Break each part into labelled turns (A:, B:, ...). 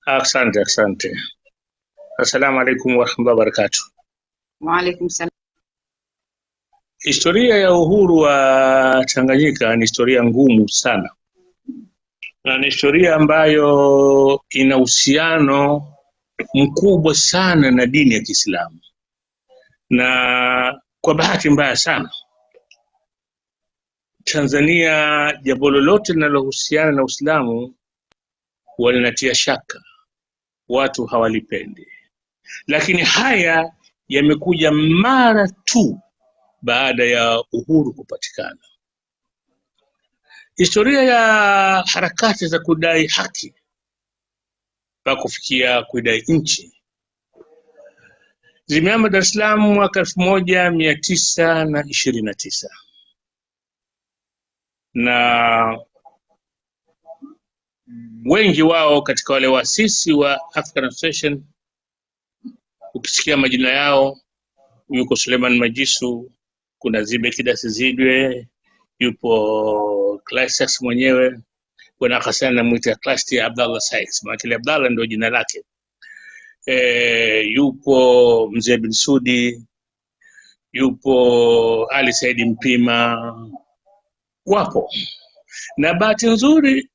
A: Asante. Assalamu alaikum warahmatullahi wabarakatuh.
B: Wa alaikum salam.
A: Historia ya uhuru wa Tanganyika ni historia ngumu sana, na ni historia ambayo ina uhusiano mkubwa sana na dini ya Kiislamu, na kwa bahati mbaya sana Tanzania jambo lolote linalohusiana na Uislamu walinatia shaka, watu hawalipendi. Lakini haya yamekuja mara tu baada ya uhuru kupatikana. Historia ya harakati za kudai haki mpaka kufikia kudai nchi zimeanza Dar es Salaam mwaka 1929 na wengi wao katika wale waasisi wa African Association, ukisikia majina yao, yuko Suleiman Majisu, kuna Zibe Kidasi Zidwe, yupo Clysax mwenyewe, kuna Hassan anamuita Clasti Abdallah Sykes, maana Abdallah ndio jina lake. Yupo Mzee bin Sudi, yupo Ali Said Mpima, wapo. Na bahati nzuri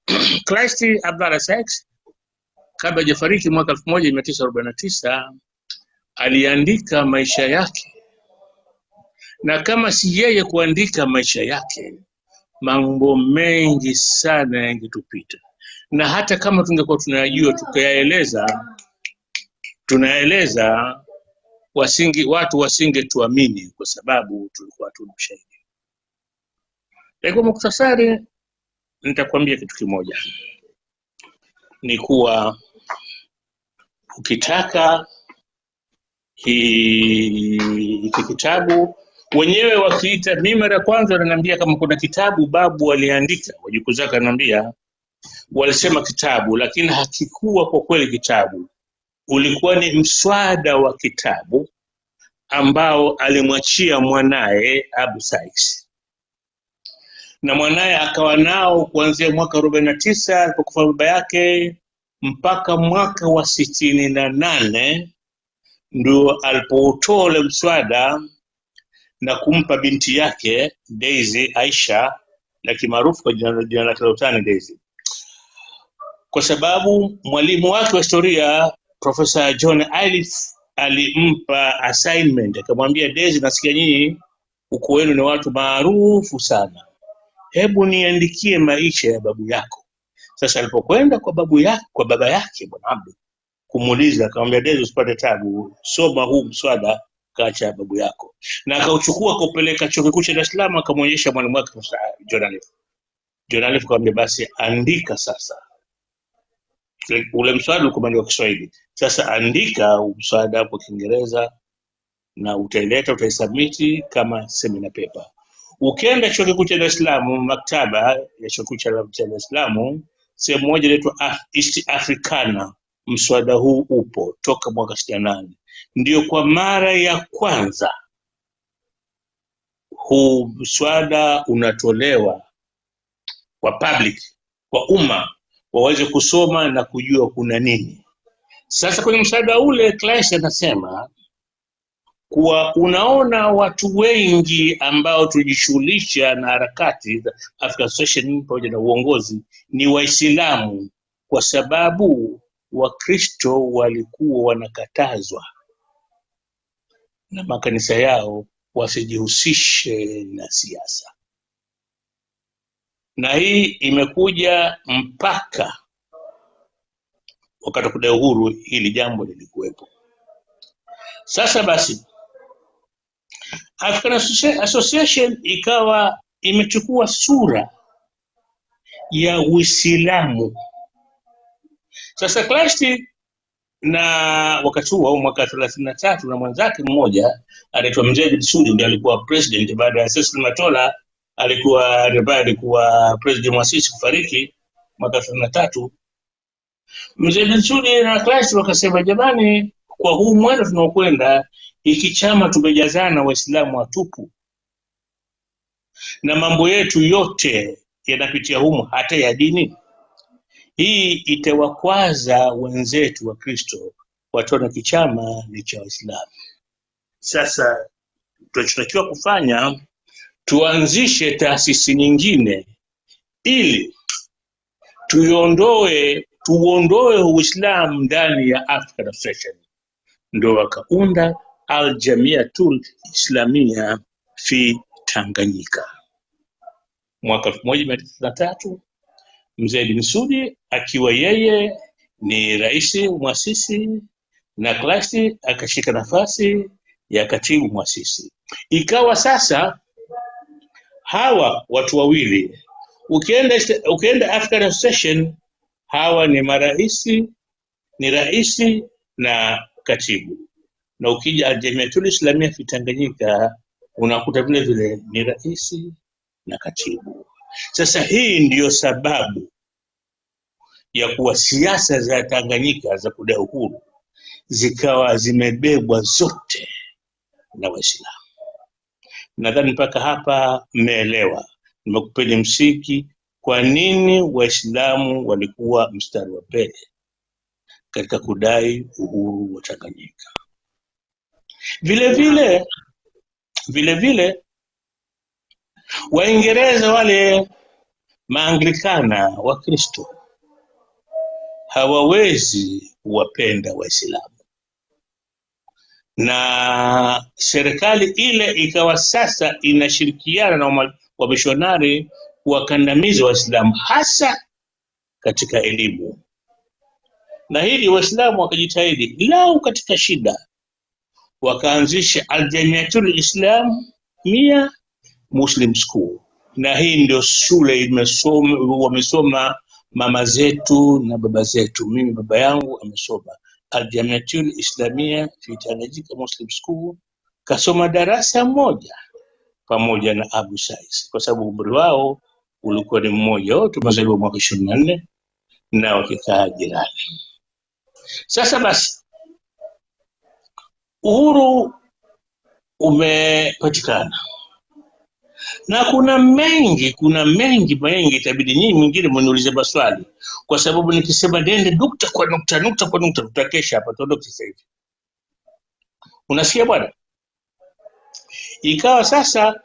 A: Clasti Abdallah Sykes kabla hajafariki mwaka 1949 aliandika maisha yake, na kama si yeye kuandika maisha yake, mambo mengi sana yangetupita, na hata kama tungekuwa tunayajua tunaeleza watu wasingetuamini kwa sababu tulikuwa tuna ushahidi. Kwa muktasari nitakwambia kitu kimoja, ni kuwa ukitaka hiki kitabu wenyewe wakiita, mimi mara kwanza wananiambia kama kuna kitabu babu waliandika, wajukuu zake wananiambia walisema kitabu, lakini hakikuwa kwa kweli kitabu, ulikuwa ni mswada wa kitabu ambao alimwachia mwanae Abu Sykes, na mwanae akawa nao kuanzia mwaka 49 alipokufa baba yake mpaka mwaka wa 68 ndio alipoutoa ule mswada na kumpa binti yake Daisy Aisha, na kimaarufu kwa jina lake la utani Daisy, kwa sababu mwalimu wake wa historia Professor John Iliff alimpa assignment, akamwambia Daisy, nasikia nyinyi uko wenu ni watu maarufu sana, hebu niandikie maisha ya babu yako. Sasa alipokwenda kwa baba yake Bwana Abdu kumuuliza, akamwambia Daisy, usipate tabu, soma huu mswada kacha babu yako, na akauchukua kupeleka chuo kikuu cha Dar es Salaam, akamwonyesha mwalimu wake John Iliff. John Iliff akamwambia basi andika sasa. Ule mswada uko kwa Kiswahili, sasa andika mswada kwa Kiingereza na utaisubmit kama seminar paper. Ukienda chuo kikuu cha Dar es Salaam, maktaba ya chuo kikuu cha Dar es Salaam, sehemu moja inaitwa East Africana, mswada huu upo toka mwaka 68. Ndio kwa mara ya kwanza huu mswada unatolewa kwa public, kwa umma waweze kusoma na kujua kuna nini. Sasa kwenye mswada ule Clyde anasema kuwa unaona watu wengi ambao tujishughulisha na harakati za African Association pamoja na uongozi ni Waislamu, kwa sababu Wakristo walikuwa wanakatazwa na makanisa yao wasijihusishe na siasa, na hii imekuja mpaka wakati wa kudai uhuru, hili jambo lilikuwepo. Sasa basi African Association ikawa imechukua sura ya Uislamu. Sasa Clyde na wakati huo mwaka 33 na mwenzake mmoja anaitwa Mzee bin Sudi ndiye alikuwa president baada ya Cecil Matola alikuwa president mwasisi kufariki mwaka 33. Mzee bin Sudi na Clyde wakasema, jamani, kwa huu mwendo tunaokwenda, hiki chama tumejazana Waislamu watupu na mambo yetu yote yanapitia humu, hata ya dini. Hii itawakwaza wenzetu wa Kristo wataona kichama ni cha Waislamu. Sasa tunachotakiwa kufanya, tuanzishe taasisi nyingine ili tuondoe Uislamu ndani ya African Association. Ndio wakaunda Al-Jamiatul Islamia fi Tanganyika mwaka 1993, Mzee bin Sudi akiwa yeye ni rais mwasisi na Klasi akashika nafasi ya katibu mwasisi. Ikawa sasa hawa watu wawili, ukienda African Association, hawa ni maraisi, ni raisi na katibu, na ukija Al-Jamiatul Islamia fi Tanganyika unakuta vile vile ni raisi na katibu. Sasa hii ndiyo sababu ya kuwa siasa za Tanganyika za kudai uhuru zikawa zimebebwa zote na Waislamu. Nadhani mpaka hapa mmeelewa, nimekupeni msingi kwa nini Waislamu walikuwa mstari wa mbele katika kudai uhuru wa Tanganyika. Vile vile Waingereza wale Maanglikana wa Kristo hawawezi kuwapenda Waislamu, na serikali ile ikawa sasa inashirikiana na wamishonari kuwakandamiza Waislamu hasa katika elimu. Na hili Waislamu wakajitahidi, lau katika shida wakaanzisha Al-Jamiatul Islamia Muslim School, na hii ndio shule wamesoma mama zetu na baba zetu. Mimi baba yangu amesoma Al-Jamiatul Islamia fi Tanganyika Muslim School, kasoma darasa moja pamoja na Abu Sais, kwa sababu umri wao ulikuwa ni mmoja, wote tumezaliwa mwaka 24 na wakikaa jirani. Sasa basi uhuru umepatikana, na kuna mengi itabidi nyinyi mwingine mniulize maswali, kwa sababu nikisema nende nukta kwa nukta tutakesha hapa, tuondoke sasa hivi. Unasikia bwana? Ikawa sasa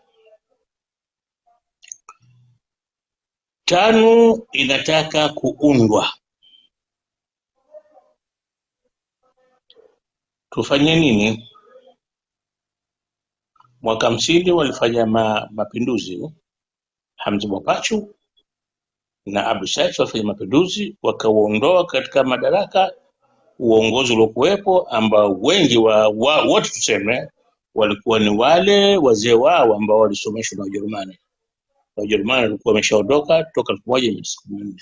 A: TANU inataka kuundwa. Tufanye nini? Mwaka 50 walifanya mapinduzi, Hamza Mwapachu na Abu Said walifanya mapinduzi, wakauondoa katika madaraka uongozi uliokuwepo, ambao wengi wote tuseme walikuwa ni wale wazee wao ambao walisomeshwa na Wajerumani. Wajerumani walikuwa wameshaondoka toka 1914.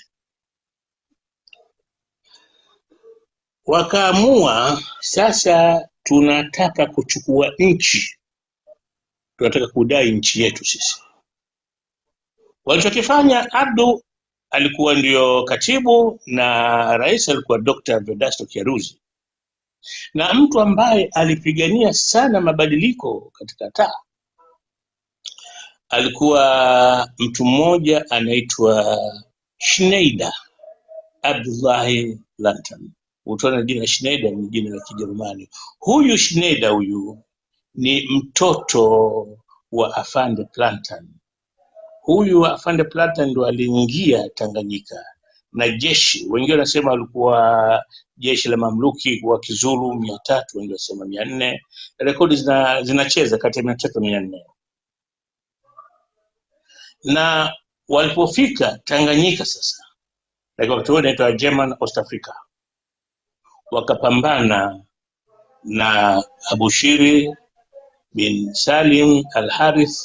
A: Wakaamua sasa tunataka kuchukua nchi, tunataka kudai nchi yetu sisi. Walichokifanya, Abdu alikuwa ndio katibu na rais alikuwa Dr. Vedasto Kiaruzi, na mtu ambaye alipigania sana mabadiliko katika taa alikuwa mtu mmoja anaitwa Schneider, Abdullahi Plantan. Utaona jina Schneider ni jina la Kijerumani. Huyu Schneider huyu ni mtoto wa Afande Plantan. Huyu Afande Plantan ndo aliingia Tanganyika na jeshi, wengine wanasema walikuwa jeshi la mamluki wa Kizulu 300, wengine wanasema 400. Rekodi zinacheza kati ya 300 na 400. Na walipofika Tanganyika sasa, lakini wakati huo inaitwa German Ostafrika, wakapambana na Abushiri bin Salim al-Harith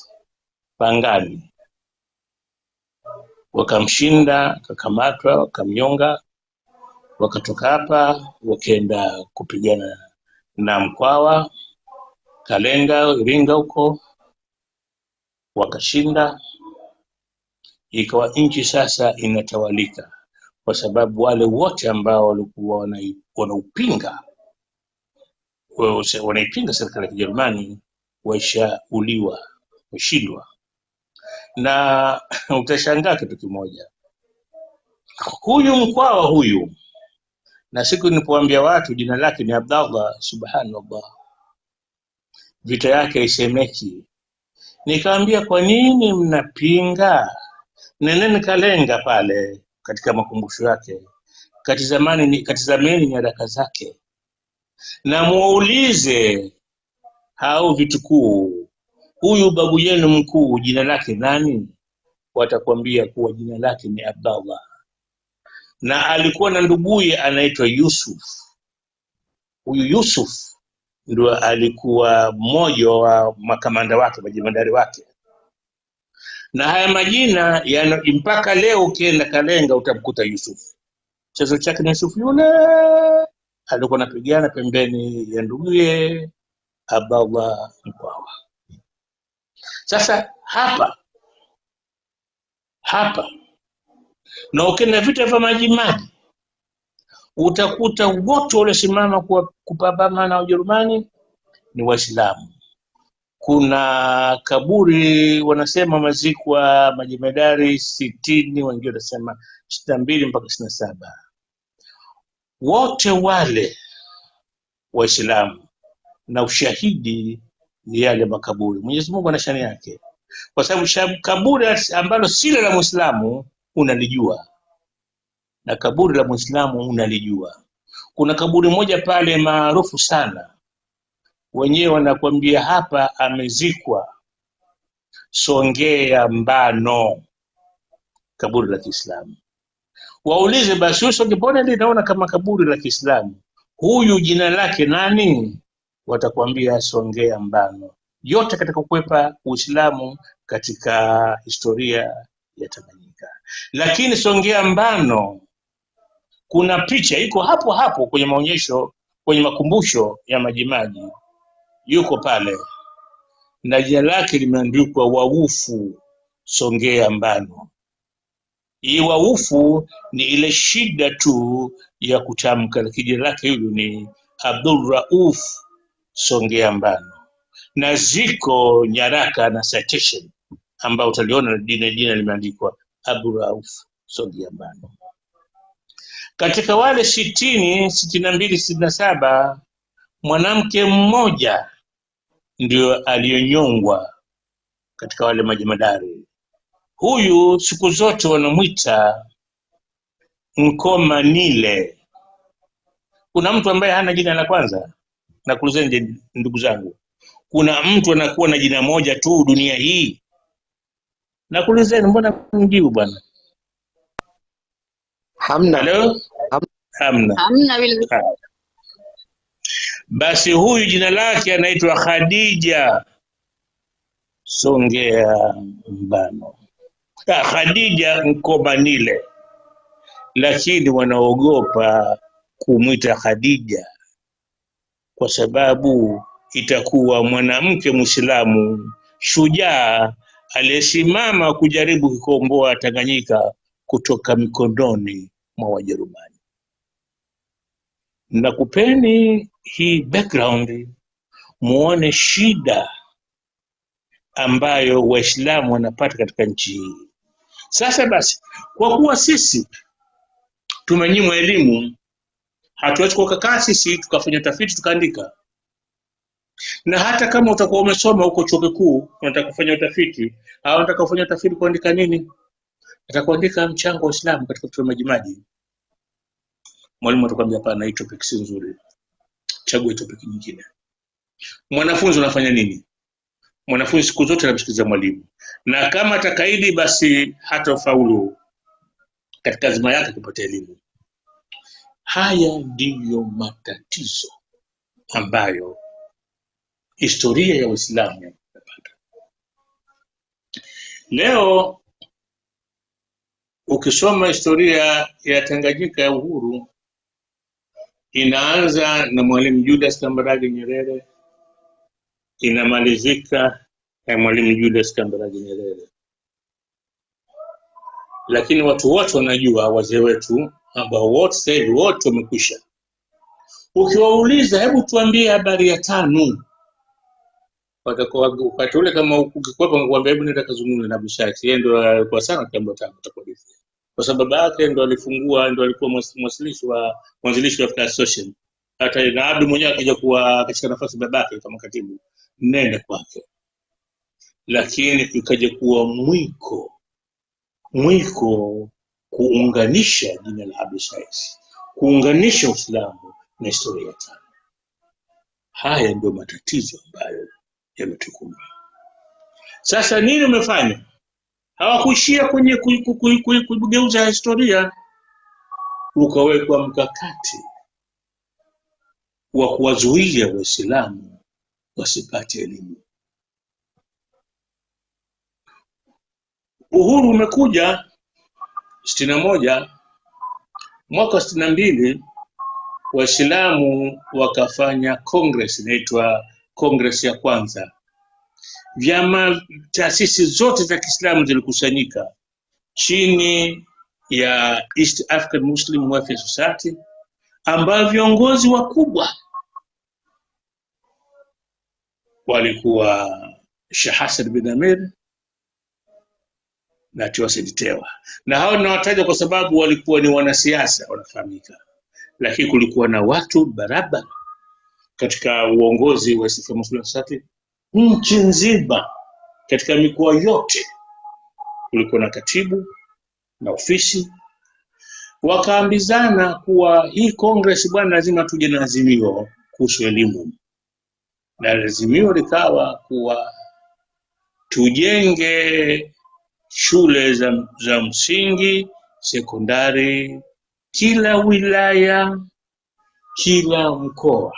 A: Pangani, wakamshinda, kakamatwa, wakamnyonga, wakatoka hapa wakaenda kupigana na Mkwawa, Kalenga, Iringa huko, wakashinda. Ikawa nchi sasa inatawalika, kwa sababu wale wote ambao walikuwa wanaipinga serikali ya Kijerumani washauliwa, washindwa. Na utashangaa kitu kimoja, Huyu Mkwawa huyu, na siku nilipoambia watu jina lake ni Abdallah, subhanallah, vita yake isemeki. Nikaambia kwa nini mnapinga? Nendeni Kalenga pale katika makumbusho yake, katizameni nyaraka zake na muulize hao vitukuu, huyu babu yenu mkuu jina lake nani? Watakwambia kuwa jina lake ni Abdallah, na alikuwa na nduguye anaitwa Yusuf. Huyu Yusuf ndio alikuwa mmoja wa makamanda wake, majemadari wake, na haya majina mpaka leo ukienda Kalenga utamkuta Yusuf. Chanzo chake ni Yusuf yule alikuwa anapigana pembeni ya nduguye Abdallah Mkwawa. Sasa hapa na ukienda vita vya Majimaji utakuta wote waliosimama kupambana na Ujerumani ni Waislamu. Kuna kaburi wanasema mazikwa majemadari 60, wengine wanasema 62 mpaka 67. Wote wale Waislamu, na ushahidi ni yale makaburi. Mwenyezi Mungu ana shani yake, kwa sababu kaburi ambalo si la Muislamu unalijua na kaburi la Muislamu unalijua. Kuna kaburi moja pale maarufu sana, wenyewe wanakuambia hapa amezikwa Songea Mbano, kaburi la Kiislamu. Waulize basi huyo Songea, mbona linaona kama kaburi la Kiislamu, huyu jina lake nani? Watakwambia Songea Mbano. Yote katika kukwepa Uislamu katika historia ya Tanganyika. Lakini Songea Mbano kuna picha iko hapo hapo kwenye maonyesho, kwenye makumbusho ya Majimaji, yuko pale na jina lake limeandikwa Waufu Songea Mbano. Hii Waufu ni ile shida tu ya kutamka, lakini jina lake hilo ni Abdul Rauf Songea Mbano, na ziko nyaraka na citation ambao utaliona jina limeandikwa Abdul Rauf Songea Mbano. Katika wale 60, 62, 67, mwanamke mmoja ndio aliyonyongwa katika wale majemadari. Huyu siku zote wanamwita Nkomanile. Kuna mtu ambaye hana jina la kwanza? Na kuulizeni ndugu zangu, kuna mtu anakuwa na jina moja tu dunia hii? Na kuulizeni, mbona mjibu bwana?
C: Hamna.
A: Hello? Hamna.
B: Hamna vile.
A: Basi huyu jina lake anaitwa Khadija Songea Mbano, Khadija Nkomanile, lakini wanaogopa kumwita Khadija kwa sababu itakuwa mwanamke Muislamu shujaa aliyesimama kujaribu kukomboa Tanganyika kutoka mikononi mwa Wajerumani. Na kupeni hii background muone shida ambayo Waislamu wanapata katika nchi hii. Sasa basi, kwa kuwa sisi tumenyimwa elimu, hatuwezi kukaa sisi tukafanya tafiti tukaandika. Na hata kama utakuwa umesoma huko chuo kikuu unataka kufanya utafiti, au unataka kufanya utafiti kuandika nini? Atakuandika mchango wa Uislamu katika kutoa Majimaji. Mwalimu atakwambia hapana, hii topic si nzuri, chagua topic nyingine. Mwanafunzi unafanya nini? Mwanafunzi siku zote anamsikiliza mwalimu, na kama atakaidi basi hata ufaulu katika azma yake kupata elimu. Haya ndiyo matatizo ambayo historia ya Uislamu inapata. Leo ukisoma historia ya Tanganyika ya uhuru, inaanza na Mwalimu Julius Kambarage Nyerere, inamalizika na Mwalimu Julius Kambarage Nyerere. Lakini watu wote wanajua, wazee wetu ambao wote wamekwisha, ukiwauliza hebu tuambie habari ya TANU, watakuwa ule kama ukikwepa ngwambia hebu nenda kazungumza na Abdul Shakir, yeye ndio alikuwa sana kiambo TANU atakwambia. kwa sababu baba yake ndo alikuwa mwanzilishi wa African Association. Hata na Abdu mwenyewe akija kuwa katika nafasi babake kama katibu, nenda kwake. Lakini ikaja kuwa mwiko kuunganisha jina la Abdul Sais, kuunganisha Uislamu na historia tano. Haya ndio matatizo ambayo yametukumba. Sasa nini umefanya? Hawakuishia kwenye kugeuza historia, ukawekwa mkakati wa kuwazuia Waislamu wasipate elimu. Uhuru umekuja 61, mwaka 62 Waislamu wakafanya Congress, inaitwa Congress ya kwanza. Vyama, taasisi zote za Kiislamu zilikusanyika chini ya East African Muslim Welfare Society, ambao viongozi wakubwa walikuwa Sheikh Hassan bin Amir na Tiwa Said Tewa. Na hao ninawataja kwa sababu walikuwa ni wanasiasa wanafahamika, lakini kulikuwa na watu barabara katika uongozi wa East African Muslim Society nchi nzima. Katika mikoa yote kulikuwa na katibu na ofisi. Wakaambizana kuwa hii Congress bwana, lazima tuje na azimio kuhusu elimu, na azimio likawa kuwa tujenge shule za msingi, sekondari, kila wilaya, kila mkoa,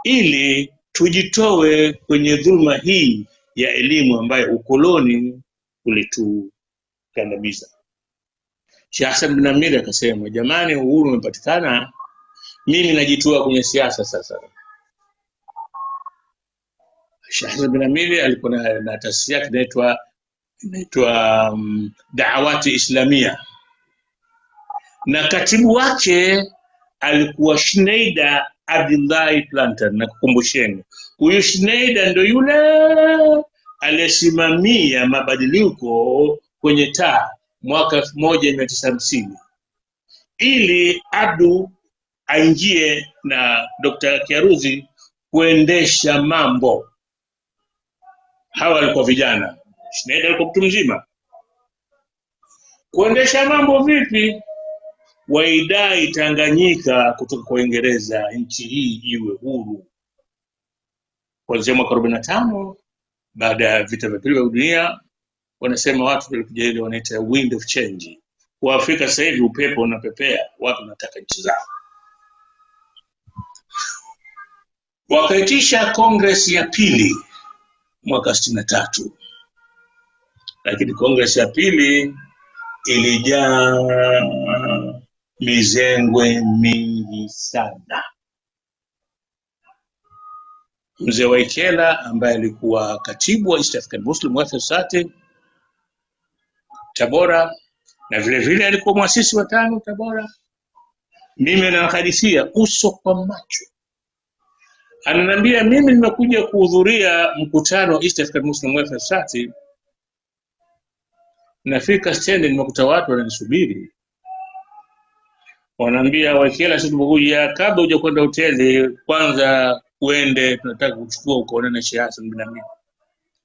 A: ili tujitoe kwenye dhulma hii ya elimu ambayo ukoloni ulitukandamiza. Sheikh Hassan bin Amir akasema, jamani, uhuru umepatikana, mimi najitoa kwenye siasa sasa. Sheikh Hassan bin Amir alikuwa na taasisi yake inaitwa Da'awati Islamia, na katibu wake alikuwa Schneider Abdullahi Planter. Na kukumbusheni, huyu Schneider ndio yule aliyesimamia mabadiliko kwenye taa mwaka 1950 ili Abdu aingie na Dr. Kiaruzi kuendesha mambo. Hawa walikuwa vijana, Schneider alikuwa mtu mzima. Kuendesha mambo vipi? Waidai Tanganyika kutoka kwa Uingereza, nchi hii iwe huru. Kuanzia mwaka 45 baada ya vita vya pili vya dunia, wanasema watu walikuja ile wanaita wind of change. Kwa Afrika sasa hivi upepo unapepea, watu wanataka nchi zao. Wakaitisha Congress ya pili mwaka 63, lakini Congress ya pili ilijaa mizengwe mingi sana. Mzee Waikela ambaye alikuwa katibu wa East African Muslim Welfare Society Tabora, na vile vile alikuwa muasisi wa tano Tabora, mimi nanahadithia uso kwa macho, ananiambia mimi nimekuja kuhudhuria mkutano wa East African Muslim Welfare Society. Nafika stendi, nimekuta watu wananisubiri, wanaambia, Waikela, sisi tumekuja, kabla huja kwenda hoteli kwanza uende, tunataka kuchukua ukaonana na Sheikh Hassan bin Amir,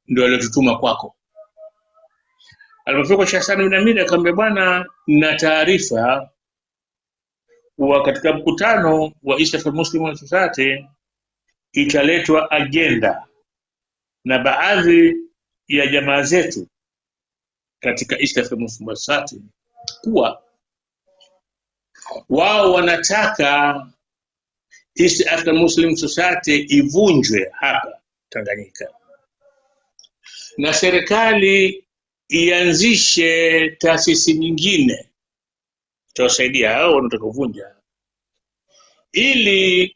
A: ndio aliyotutuma kwako. Alipofika Sheikh Hassan bin Amir akamwambia, bwana, na taarifa wa katika mkutano wa East African Muslim Society italetwa agenda na baadhi ya jamaa zetu katika East African Muslim Society kuwa wao wanataka East African Muslim Society ivunjwe hapa Tanganyika, na serikali ianzishe taasisi nyingine tutawasaidia hao wanataka kuvunja, ili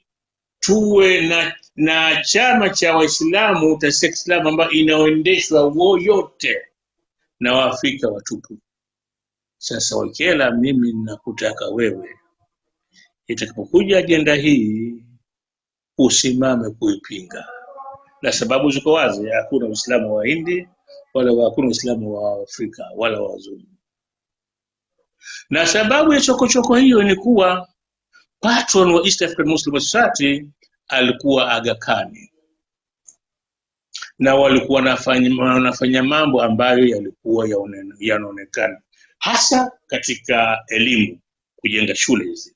A: tuwe na chama cha Waislamu, taasisi ya Kiislamu ambayo inaendeshwa wote na Waafrika watupu. Sasa Waikela, mimi nakutaka wewe, itakapokuja agenda hii usimame kuipinga, na sababu ziko wazi. Hakuna Uislamu wa Hindi wala hakuna Uislamu wa Afrika wala wa wazungu. Na sababu ya chokochoko hiyo ni kuwa patron wa East African Muslim Society alikuwa Aga Khan, na walikuwa wanafanya mambo ambayo yalikuwa yanaonekana hasa katika elimu, kujenga shule hizi.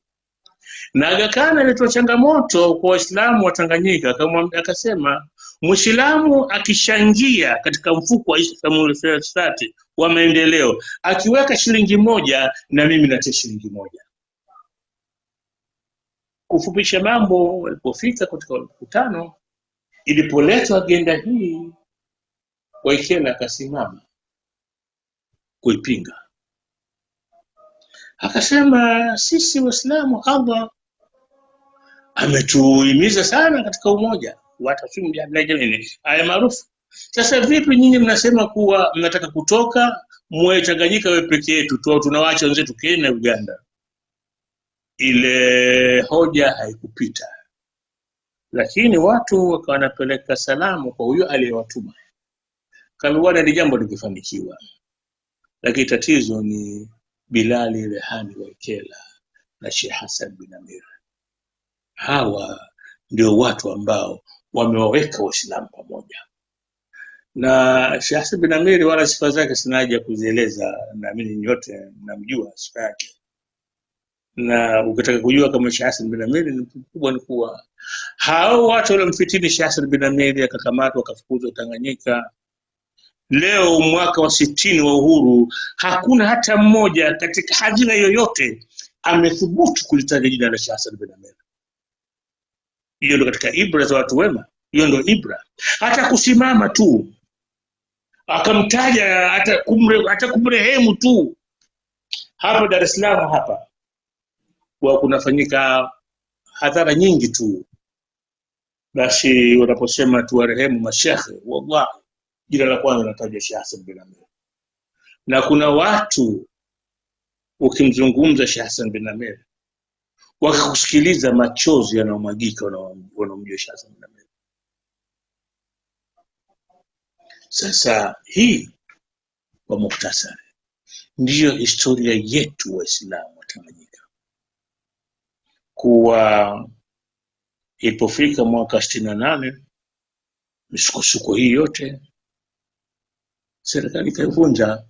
A: Na Aga Khan alitoa changamoto kwa Waislamu wa Tanganyika, akasema Muislamu akishangia katika mfuko wa East African Society wa maendeleo, akiweka $1 na mimi natia $1. Kufupisha mambo, walipofika katika mkutano, ilipoletwa agenda hii, Waikela akasimama kuipinga. Akasema sisi Waislamu, Allah ametuhimiza sana katika umoja, watasimu jamii, haya maarufu. Sasa vipi nyinyi mnasema kuwa mnataka kutoka mwe Tanganyika wewe peke yetu tu, tunawaacha wenzetu Kenya na Uganda? Ile hoja haikupita, lakini watu wakawa wanapeleka salamu kwa huyo aliyewatuma, kama ni jambo likifanikiwa. Lakini tatizo ni Bilali Rehani Waikela na Sheikh Hassan bin Amir. Hawa ndio watu ambao wamewaweka Waislamu pamoja. Na Sheikh Hassan bin Amir wala sifa zake sina haja kuzieleza, naamini nyote mnamjua sifa yake. Na ukitaka kujua kama Sheikh Hassan bin Amir ni mkubwa, ni kuwa hao watu walimfitini Sheikh Hassan bin Amir, akakamatwa akafukuzwa Tanganyika. Leo mwaka wa 60 wa uhuru, hakuna hata mmoja katika hazina yoyote amethubutu kulitaja jina la Sheikh Hassan bin Amir. Hiyo ndio katika ibra za watu wema, hiyo ndio ibra. Hata kusimama tu akamtaja, hata kumrehemu tu. Hapa Dar es Salaam hapa kwa kunafanyika hadhara nyingi tu, basi wanaposema tuwarehemu mashekhe, wallahi jina la kwanza nataja Sheikh Hassan bin Amir. Na kuna watu ukimzungumza Sheikh Hassan bin Amir wakakusikiliza machozi yanayomwagika, wanamjua Sheikh Hassan bin Amir. Sasa hii kwa mukhtasari ndiyo historia yetu Waislamu wa Tanganyika, kuwa ilipofika mwaka 68 misukosuko hii yote, serikali ikavunja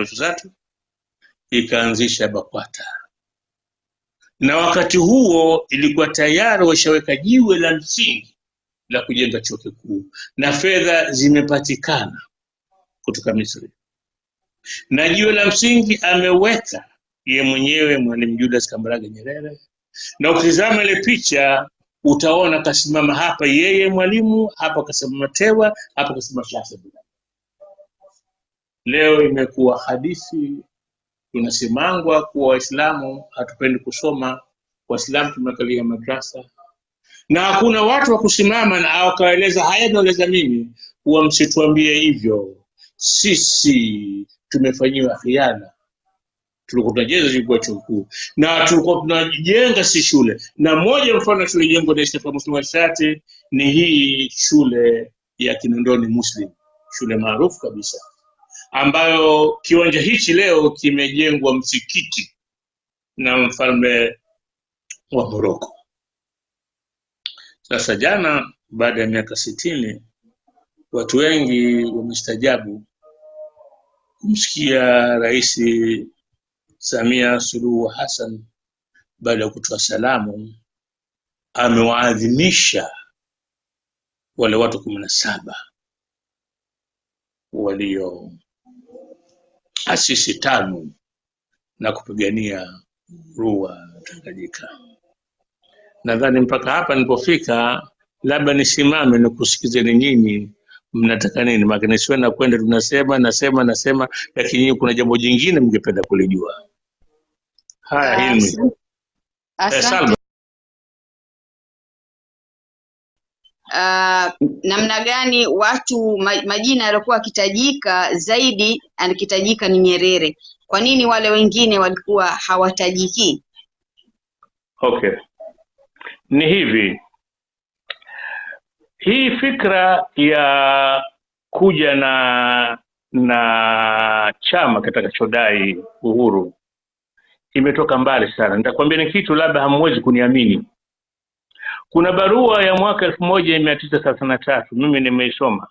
A: Society, ikaanzisha BAKWATA. Na wakati huo ilikuwa tayari washaweka jiwe la msingi la kujenga chuo kikuu, na fedha zimepatikana kutoka Misri, na jiwe la msingi ameweka yeye mwenyewe Mwalimu Julius Kambarage Nyerere. Na ukitazama ile picha utaona kasimama hapa yeye Mwalimu, hapa kasimama Tewa, hapa kasimama Sheikh Hassan bin Amir. Leo imekuwa hadithi, tunasimangwa kuwa Waislamu hatupendi kusoma, Waislamu tumekalia madrasa, na hakuna watu wa kusimama na akaeleza haya naeleza mimi kuwa msituambie hivyo, sisi tumefanyiwa khiana. Tulikuwa tunajenga chuo kikuu na tulikuwa tunajenga si shule, na moja mfano shule jengo la East African Muslim Society ni hii shule ya Kinondoni Muslim, shule maarufu kabisa, ambayo kiwanja hichi leo kimejengwa msikiti na mfalme wa Morocco. Sasa jana baada ya miaka 60 watu wengi wamestajabu kumsikia Rais Samia Suluhu Hassan baada ya kutoa salamu amewaadhimisha wale watu 17 walio asisi TANU na kupigania Ruwa Tanganyika. Nadhani mpaka hapa nilipofika, labda nisimame nikusikizeni nyinyi mnataka nini, maana nisiwe na kwenda tunasema, lakini kuna jambo jingine mngependa kulijua. Haya, Hilmi.
B: Asante. Namna gani watu majina yalikuwa kitajika zaidi, anakitajika ni Nyerere. Kwa nini wale wengine walikuwa hawatajiki?
A: Okay. Ni hivi, hii fikra ya kuja na na chama kitakachodai uhuru imetoka mbali sana. Nitakwambia ni kitu labda hamwezi kuniamini. Kuna barua ya mwaka 1933 mimi nimeisoma.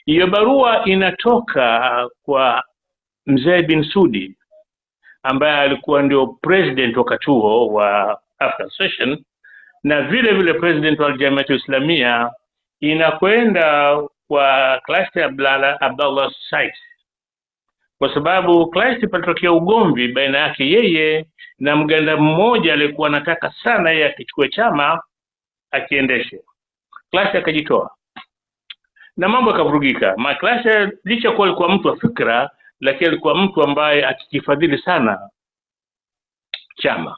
A: Hiyo barua inatoka kwa Mzee bin Sudi ambaye alikuwa ndio president wakati huo wa African Session na vile vile president wa Jamiatu Islamia, inakwenda kwa Clayton Abdallah Said, kwa sababu Clayton palitokea ugomvi baina yake yeye na Mganda mmoja alikuwa anataka sana yeye akichukue chama akiendeshe. Clayton akajitoa na mambo yakavurugika. Clayton licha kuwa alikuwa mtu wa fikra, lakini alikuwa mtu ambaye akikifadhili sana chama.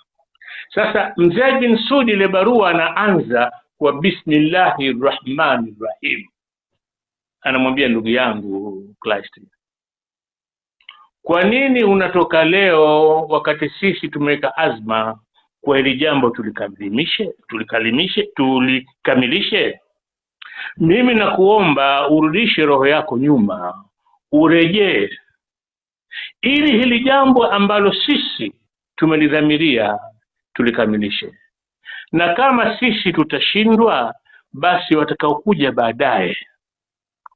A: Sasa Mzee bin Sudi ile barua anaanza kwa bismillahir rahmanir rahim. Anamwambia ndugu yangu Clayton, kwa nini unatoka leo wakati sisi tumeweka azma kwa hili jambo tulikamilishe? Mimi nakuomba urudishe roho yako nyuma, urejee, ili hili jambo ambalo sisi tumelidhamiria tulikamilishe. Na kama sisi tutashindwa, basi watakaokuja baadaye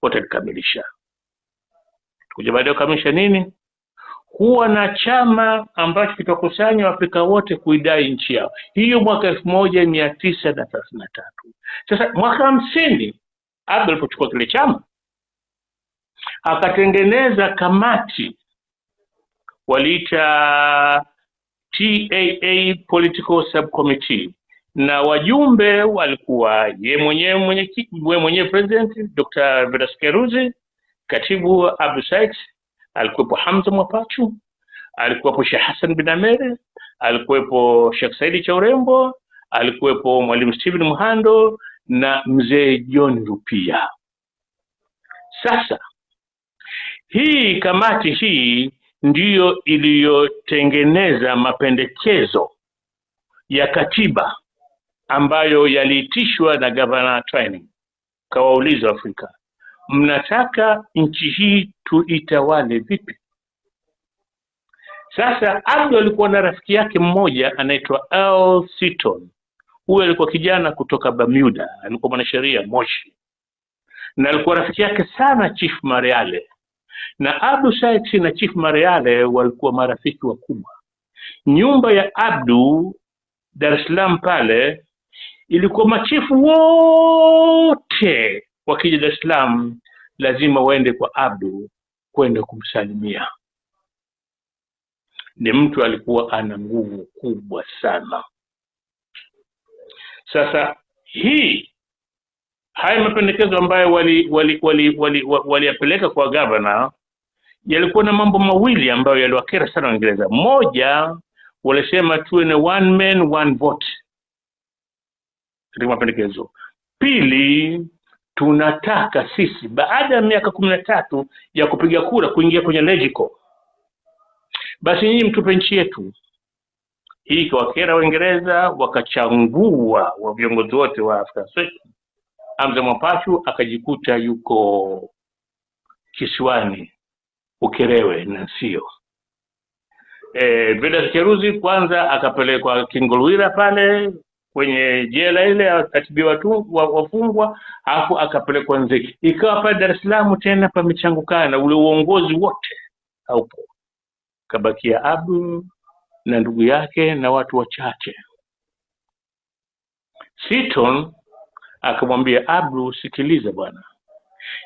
A: watalikamilisha. Kuja baadaye kukamilisha nini? Kuwa na chama ambacho kitakusanya Afrika wote kuidai nchi yao. Hiyo mwaka 1933. Sasa mwaka 50 Abdu alipochukua kile chama akatengeneza kamati waliita TAA Political Subcommittee, na wajumbe walikuwa mwenyewe president Dr. Vedas Karuzi, katibu Abdu Said, alikuwepo Hamza Mwapachu, alikuwepo Sheikh Hassan bin Amere, alikuwepo Sheikh Saidi Chaurembo, alikuwepo Mwalimu Stephen Muhando na Mzee John Rupia. Sasa hii kamati hii ndiyo iliyotengeneza mapendekezo ya katiba ambayo yaliitishwa na Governor Twining. Kawauliza Afrika, mnataka nchi hii tuitawale vipi? Sasa Abdu alikuwa na rafiki yake mmoja anaitwa Earl Seaton. Huyo alikuwa kijana kutoka Bermuda, alikuwa mwanasheria Moshi, na alikuwa rafiki yake sana Chief Mariale. Na Abdu Said na Chief Mariale walikuwa marafiki wakubwa. Nyumba ya Abdu Dar es Salaam pale ilikuwa machifu wote wakija Dar es Salaam lazima waende kwa Abdu kwenda kumsalimia. Ni mtu alikuwa ana nguvu kubwa sana. Sasa haya mapendekezo ambayo waliyapeleka kwa governor yalikuwa na mambo mawili ambayo yaliwakera sana Waingereza. Moja, walisema tuwe na one man one vote katika mapendekezo. Pili, tunataka sisi baada ya miaka 13 ya kupiga kura kuingia kwenye legico, basi nyinyi mtupe nchi yetu. Hii kawakera Waingereza, wakachangua wa viongozi wote wa Afrika. Hamza Mwapachu akajikuta yuko kisiwani Ukerewe na sio. Vedas Karuzi kwanza akapelekwa Kingolwira pale kwenye jela ile akatibiwa tu wafungwa, alafu akapelekwa Nzega. Ikawa pale Dar es Salaam tena pamechangukana, ule uongozi wote haupo. Kabakia Abdu na ndugu yake na watu wachache. Seaton akamwambia Abdu, sikiliza bwana,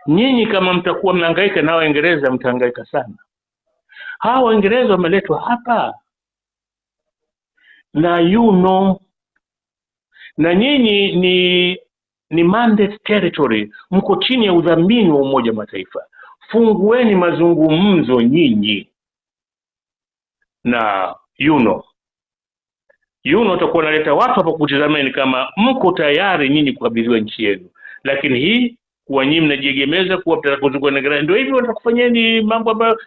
A: nyinyi kama mtakuwa mnahangaika na Waingereza mtahangaika sana. Hawa Waingereza wameletwa hapa na na nyinyi ni mandate territory, mko chini ya udhamini wa Umoja wa Mataifa. Fungueni mazungumzo nyinyi na utakuwa naleta watu hapa kutizameni kama mko tayari nyinyi kukabidhiwa nchi yenu. Lakini hii kwa nyinyi mnajiegemeza kuwa mtaka kuzungua na Ngara, ndio hivyo watakufanyeni mambo ambayo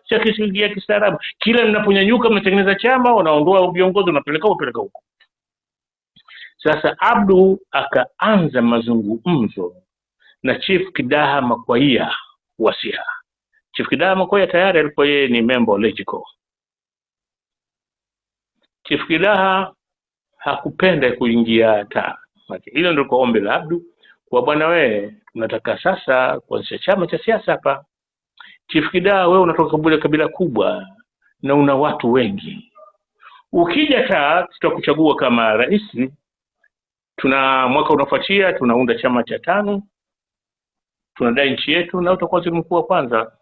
A: ya kistaarabu. Kila mnaponyanyuka mnatengeneza chama, wanaondoa viongozi, wanapeleka huko. Sasa Abdu akaanza mazungumzo na Chief Kidaha Makwaia wa Siha. Chief Kidaha Makoya tayari alikuwa yeye ni member wa LegCo. Chief Kidaha hakupenda kuingia taa. Hilo ndio ombi la Abdu kwa bwana, wewe tunataka sasa kuanzisha chama cha siasa hapa. Chief Kidaha, wewe unatoka kabila kubwa na una watu wengi, ukija taa tutakuchagua kama rais. Tuna mwaka unafuatia tunaunda chama cha 5, tunadai nchi yetu na utakuwa waziri mkuu wa kwanza.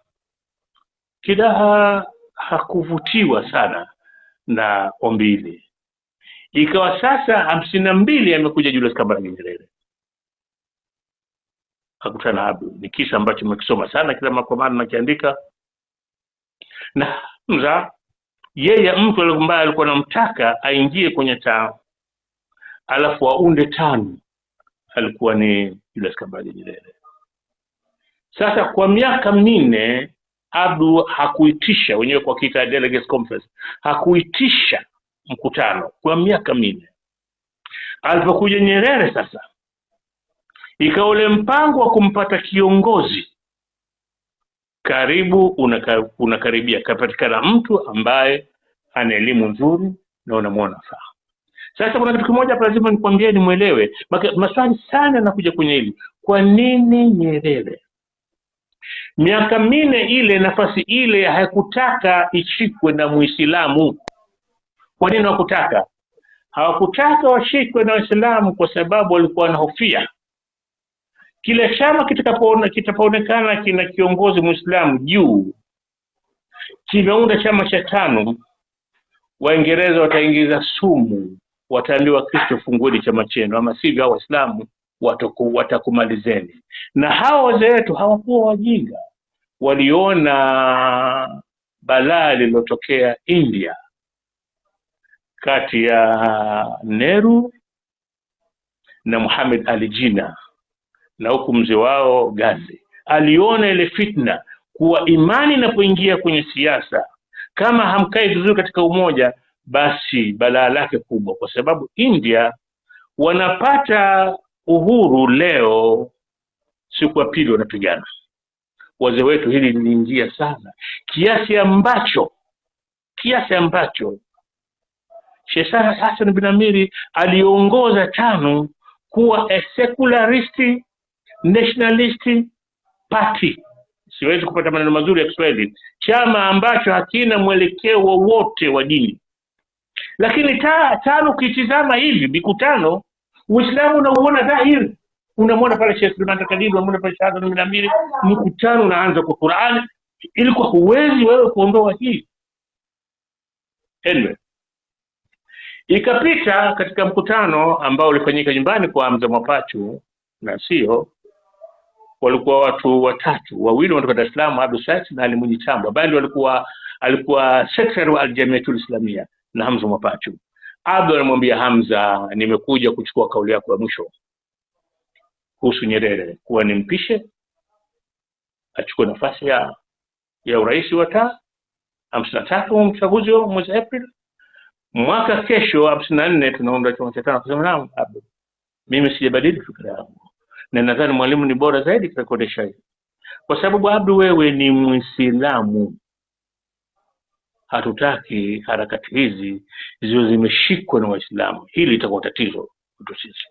A: Kidaha hakuvutiwa sana na ombi hili. Ikawa sasa 52 amekuja Julius Kambarage Nyerere hakutana na Abdu. Ni kisa ambacho nimekisoma sana kila mara kwa mara nakiandika. Na Hamza yeye mtu ambaye alikuwa anamtaka aingie kwenye taa alafu aunde 5 alikuwa ni Julius Kambarage Nyerere. Sasa kwa miaka 4 Abdu hakuitisha, wenyewe kwa kita delegates conference, hakuitisha mkutano kwa miaka 4. Alipokuja Nyerere sasa ikawa ule mpango wa kumpata kiongozi karibu unakaribia, kapatikana mtu ambaye ana elimu nzuri na unamwona faa. Sasa kuna kitu kimoja hapa lazima nikwambie ni muelewe. Maswali sana yanakuja kwenye hili. Kwa nini Nyerere miaka 4 ile nafasi ile haikutaka ishikwe na Muislamu? Kwa nini hawakutaka? Hawakutaka washikwe na Waislamu kwa sababu walikuwa wanahofia kile chama kitapoonekana kina kiongozi Muislamu juu, kimeunda chama cha 5, Waingereza wataingiza sumu, wataambiwa Kristo fungueni chama chenu, ama sivyo hao Waislamu watakumalizeni. Na hao wazee wetu hawakuwa wajinga, waliona balaa lililotokea India kati ya Nehru na Muhammad Ali Jinnah na huku mzee wao Gandhi. Aliona ile fitna kuwa imani inapoingia kwenye siasa, kama hamkai vizuri katika umoja, basi balaa lake kubwa, kwa sababu India wanapata uhuru leo, siku ya pili wanapigana. Wazee wetu hili liliingia sana kiasi ambacho Sheikh Hassan bin Amiri aliongoza 5 kuwa a secularist nationalist party. Siwezi kupata maneno mazuri ya Kiswahili. Chama ambacho hakina mwelekeo wowote wa dini. Lakini 5 ukitizama hivi mikutano, Uislamu unauona dhahiri. Unamwona pale Sheikh Suleiman Takadiru, unamwona pale Sheikh Hassan bin Amiri, mkutano unaanza kwa Qur'an. Ilikuwa huwezi wewe kuondoa hii. Anyway, ikapita katika mkutano ambao ulifanyika nyumbani kwa Hamza Mwapachu, na sio, walikuwa watu 3, 2 kutoka Dar es Salaam, Abdul Sykes na Ali Mwinyi Tambwe, ambaye alikuwa secretary wa Al-Jamiatul Islamia na Hamza Mwapachu. Abdul anamwambia Hamza, nimekuja kuchukua kauli yako ya mwisho kuhusu Nyerere, kuwa nimpishe achukue nafasi ya urais wa taa 53 mchaguzi wa mwezi April mwaka kesho 54 tunaunda chama cha 5. Akasema naam Abdul, mimi sijabadili fikra yangu na nadhani Mwalimu ni bora zaidi kurekodisha hili, kwa sababu Abdul wewe ni Muislamu. Hatutaki harakati hizi ziwe zimeshikwa na Waislamu, hili litakuwa tatizo kwetu sisi.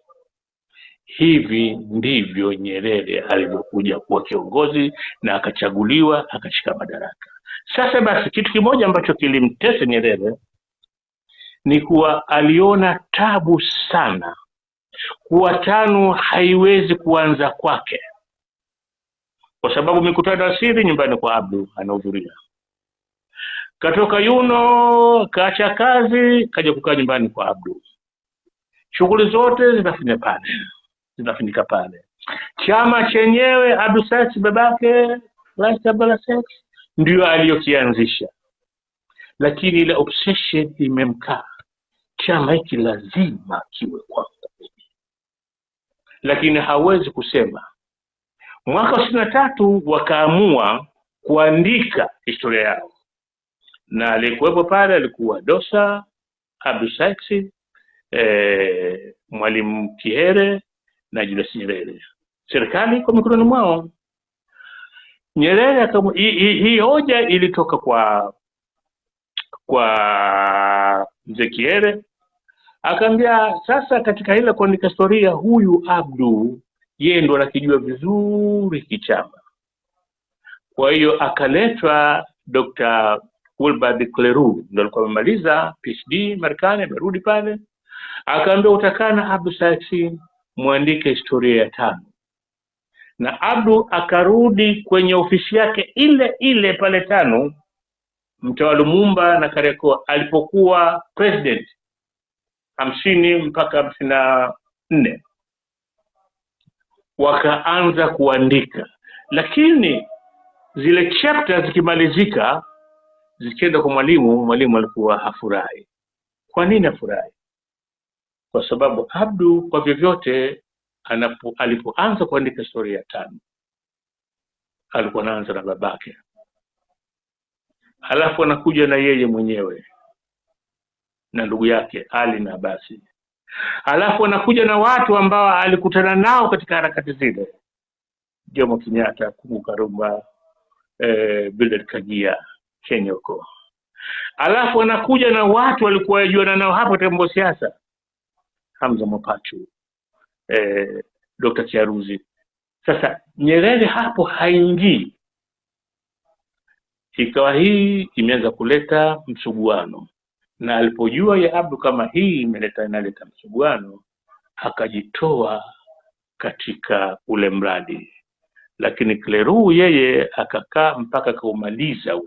A: Hivi ndivyo Nyerere alivyokuja kuwa kiongozi na akachaguliwa akashika madaraka. Sasa basi kitu kimoja ambacho kilimtesa Nyerere ni kuwa aliona tabu sana kuwa 5 haiwezi kuanza kwake, kwa sababu mikutano ya siri nyumbani kwa Abdu anahudhuria. Katoka Yuno, kaacha kazi, kaja kukaa nyumbani kwa Abdu. Shughuli zote zinafanyika pale. Chama chenyewe Abdul Sykes babake Rais Abdullah Sykes ndio aliyokianzisha, lakini ile obsession imemkaa, chama hiki lazima kiwe kwangu. Lakini hawezi kusema. Mwaka 63 wakaamua kuandika historia yao, na alikuwepo pale alikuwa Dosa, Abdul Sykes, Mwalimu Kihere na Julius Nyerere. Serikali kwa mikononi mwao. Nyerere hii hoja ilitoka kwa Mzee Kiere, akaambia sasa katika ile kuandika historia, huyu Abdu yeye ndo anakijua vizuri kichama. Kwa hiyo akaletwa Dr. Wilbert Kleru, ndo alikuwa amemaliza PhD Marekani, amerudi pale, akaambia utakana Abdu Saksi muandike historia ya tano. Na Abdu akarudi kwenye ofisi yake ile ile pale Tano, mtaa Lumumba na Kariakoo, alipokuwa president 50 mpaka 54, wakaanza kuandika. Lakini zile chapters zikimalizika zikienda kwa mwalimu alikuwa hafurahi. Kwa nini hafurahi? Kwa sababu Abdu kwa vyovyote alipoanza kuandika historia ya tano alikuwa anaanza na babake, halafu anakuja na yeye mwenyewe na ndugu yake Ali na Abasi, halafu anakuja na watu ambao alikutana nao katika harakati zile, Jomo Kenyatta, Kungu Karumba, Bildad Kagia, Kenya huko. Halafu anakuja na watu walikuwa yajuana nao hapo tembo siasa, Hamza Mwapachu, Dr. Kiaruzi. Sasa Nyerere hapo haingii, ikawa hii imeanza kuleta msuguano, na alipojua ya Abdu kama hii inaleta msuguano, akajitoa katika ule mradi. Lakini Kleru yeye akakaa mpaka kaumaliza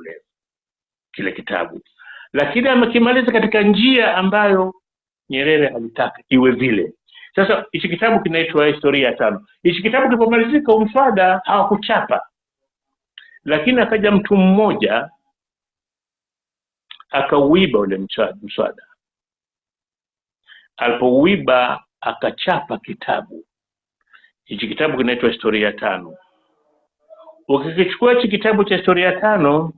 A: kile kitabu, lakini amekimaliza katika njia ambayo Nyerere alitaka iwe vile. Sasa hichi kitabu kinaitwa Historia ya Tano. Hichi kitabu kilipomalizika mswada hawakuchapa, lakini akaja mtu mmoja akauiba ule mswada. Alipouiba akachapa kitabu. Hichi kitabu kinaitwa Historia ya Tano. Ukikichukua hichi kitabu cha Historia ya Tano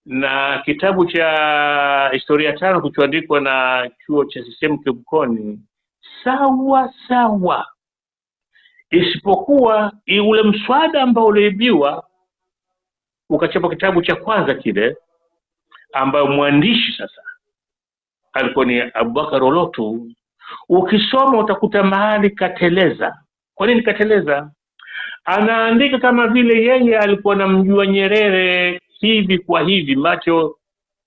A: na kitabu cha Historia ya Tano kilichoandikwa na chuo cha CCM Kibukoni, sawa sawa, isipokuwa ule mswada ambao uliibiwa ukachapa kitabu cha kwanza kile, ambayo mwandishi sasa alikuwa ni Abubakar Olotu. Ukisoma utakuta mahali kateleza. Kwa nini kateleza? Anaandika kama vile yeye alikuwa anamjua Nyerere hivi kwa hivi, macho,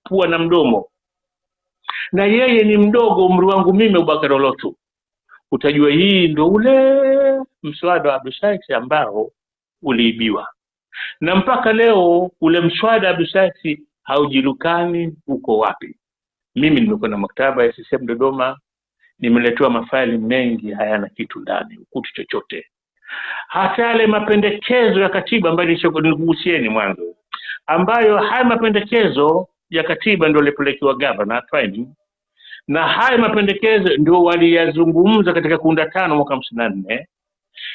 A: pua na mdomo, na yeye ni mdogo, umri wangu mimi Abubakar Olotu. Utajua hii ndo ule mswada wa Abdu Saksi ambao uliibiwa, na mpaka leo ule mswada wa Abdu Saksi haujilukani uko wapi. Mimi nimekuwa na maktaba ya CCM Dodoma, nimeletewa mafaili mengi hayana kitu ndani, ukuti chochote. Hata yale mapendekezo ya katiba ambayo nilikugusieni mwanzo, ambayo haya mapendekezo ya katiba ndio yalipelekewa governor training, na haya mapendekezo ndio waliyazungumza katika kuunda Tano mwaka 54,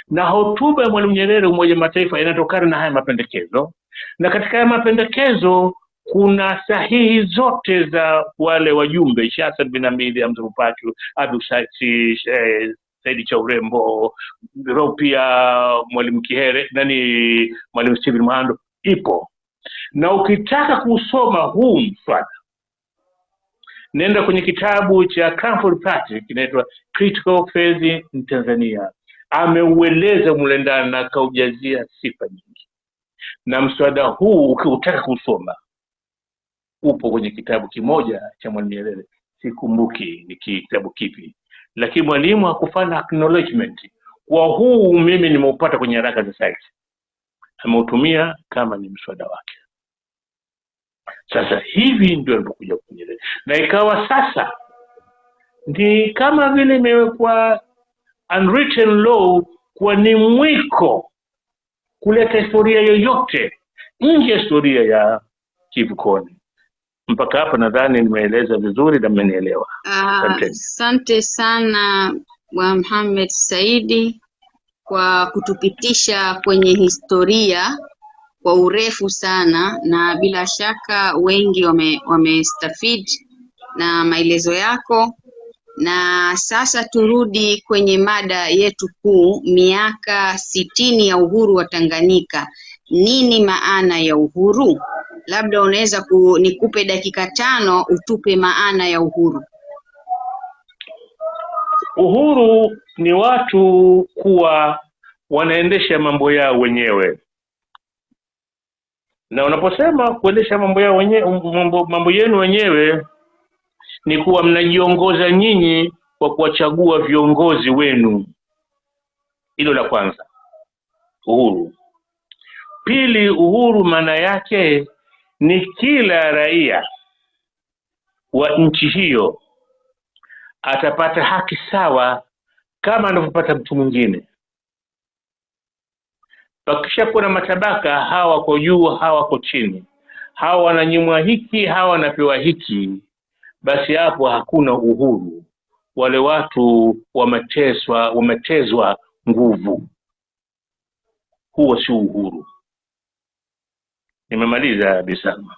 A: na hotuba ya Mwalimu Nyerere Umoja Mataifa inatokana na haya mapendekezo. Na katika haya mapendekezo kuna sahihi zote za wale wajumbe, Hassan bin Hamid, Hamza Mwapachu, Abdu Saksi, Saidi cha Urembo, Ropia, Mwalimu Kihere, Mwalimu Stephen Mahando ipo. Na ukitaka kusoma huu mswada, nenda kwenye kitabu cha Camford Patrick kinaitwa Critical Phase in Tanzania. Ameueleza mule ndani na kaujazia sifa nyingi. Na mswada huu ukitaka kusoma upo kwenye kitabu kimoja cha Mwalimu Nyerere, sikumbuki ni kitabu kipi, lakini mwalimu hakufanya acknowledgement kwa huu mimi nimeupata kwenye haraka za site, ameutumia kama ni mswada wake. Sasa hivi ndio alipokuja Nyerere, na ikawa sasa ni kama vile imewekwa unwritten law kwa ni mwiko kuleta historia yoyote nje historia ya Kivukoni. Mpaka hapa nadhani nimeeleza vizuri na mmenielewa.
B: Asante sana Bwana Mohamed Saidi kwa kutupitisha kwenye historia kwa urefu sana, na bila shaka wengi wamestafid na maelezo yako. Na sasa turudi kwenye mada yetu kuu, miaka 60 ya uhuru wa Tanganyika. nini maana ya uhuru? Labda unaweza nikupe dakika 5 utupe maana ya uhuru.
A: Uhuru ni watu kuwa wanaendesha mambo yao wenyewe, na unaposema kuendesha mambo yao wenyewe, mambo yenu wenyewe, ni kuwa mnajiongoza nyinyi kwa kuwachagua viongozi wenu. Hilo la kwanza, uhuru. Pili, uhuru maana yake ni kila raia wa nchi hiyo atapata haki sawa kama anavyopata mtu mwingine. Pakisha kuna matabaka, hawa wako juu, hawa wako chini, hawa wananyimwa hiki, hawa wanapewa hiki, basi hapo hakuna uhuru. Wale watu wametezwa nguvu. Huo si uhuru. Nimemaliza Bi Salma.